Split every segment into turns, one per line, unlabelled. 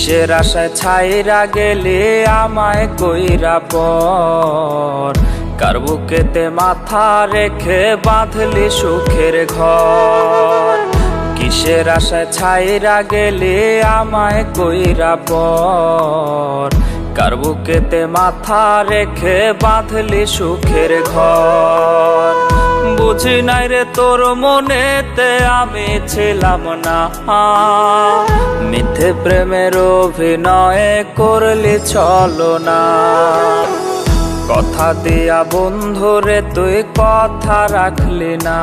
কিসের আশায় ছাইরা গেলে আমায় কইরা পর, কার বুকেতে মাথা রেখে বাঁধলি সুখের ঘর। কিসের আশায় ছাইরা গেলে আমায় কইরা পর, কার বুকেতে মাথা রেখে বাঁধলি সুখের ঘর। বুঝি নাই রে তোর মনেতে আমি ছিলাম না, মিথ্যে প্রেমের অভিনয় করলি ছলনা। কথা দিয়া বন্ধুরে তুই কথা রাখলি না,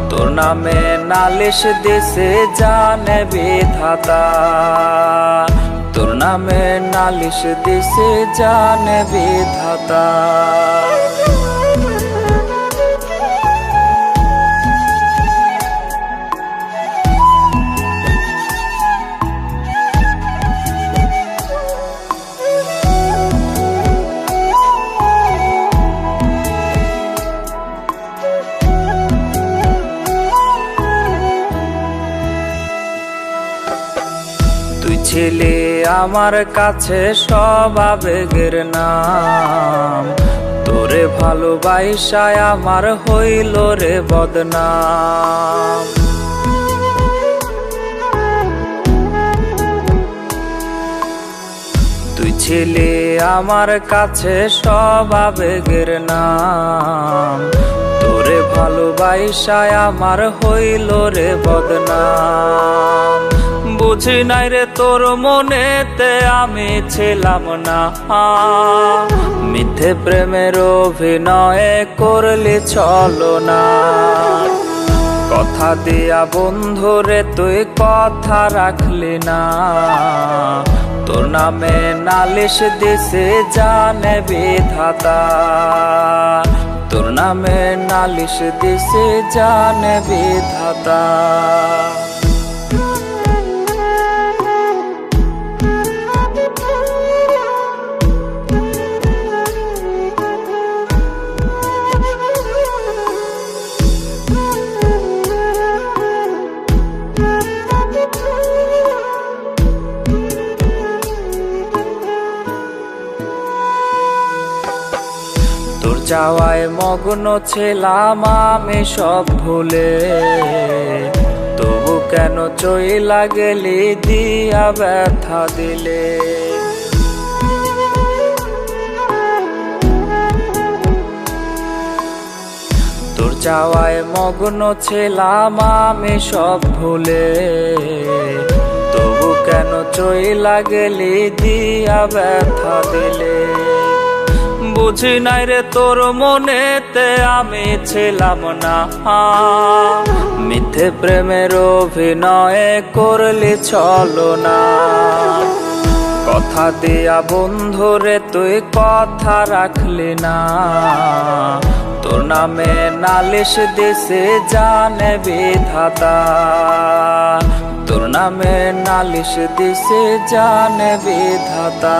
তোর নামে নালিশ দিছে জানে বিধাতা। তোর নামে নালিশ দিছে জানে বিধাতা। তুই ছিলি আমার কাছে সব আবেগের নাম, তোরে ভালোবাসায় আমার হইল রে বদনাম। তুই ছিলি আমার কাছে সব আবেগের নাম, তোরে ভালোবাসায় আমার হইল রে বদনাম। বুঝি নাই রে তোর মনেতে আমি ছিলাম না, মিথ্যে প্রেমের অভিনয় করলি ছলনা। কথা দিয়া বন্ধুরে তুই কথা রাখলি না, তোর নামে নালিশ দিছে জানে বিধাতা। তোর নামে নালিশ দিছে জানে বিধাতা। তোর যাওয়ায় মগ্ন ছিলাম আমি সব ভুলে, তবু কেন চইলা গেলি দিয়া ব্যথা দিলে। তোর যাওয়ায় মগ্ন ছিলাম আমি সব ভুলে, তবু কেন চইলা গেলি দিয়া ব্যথা দিলে। বুঝি নাই রে তোর মনেতে আমি ছিলাম না, মিথ্যে প্রেমের অভিনয় করলি ছলনা। কথা দিয়া বন্ধুরে তুই কথা রাখলি না, তোর নামে নালিশ দিছে জানে বিধাতা। তোর নামে নালিশ দিছে জানে বিধাতা।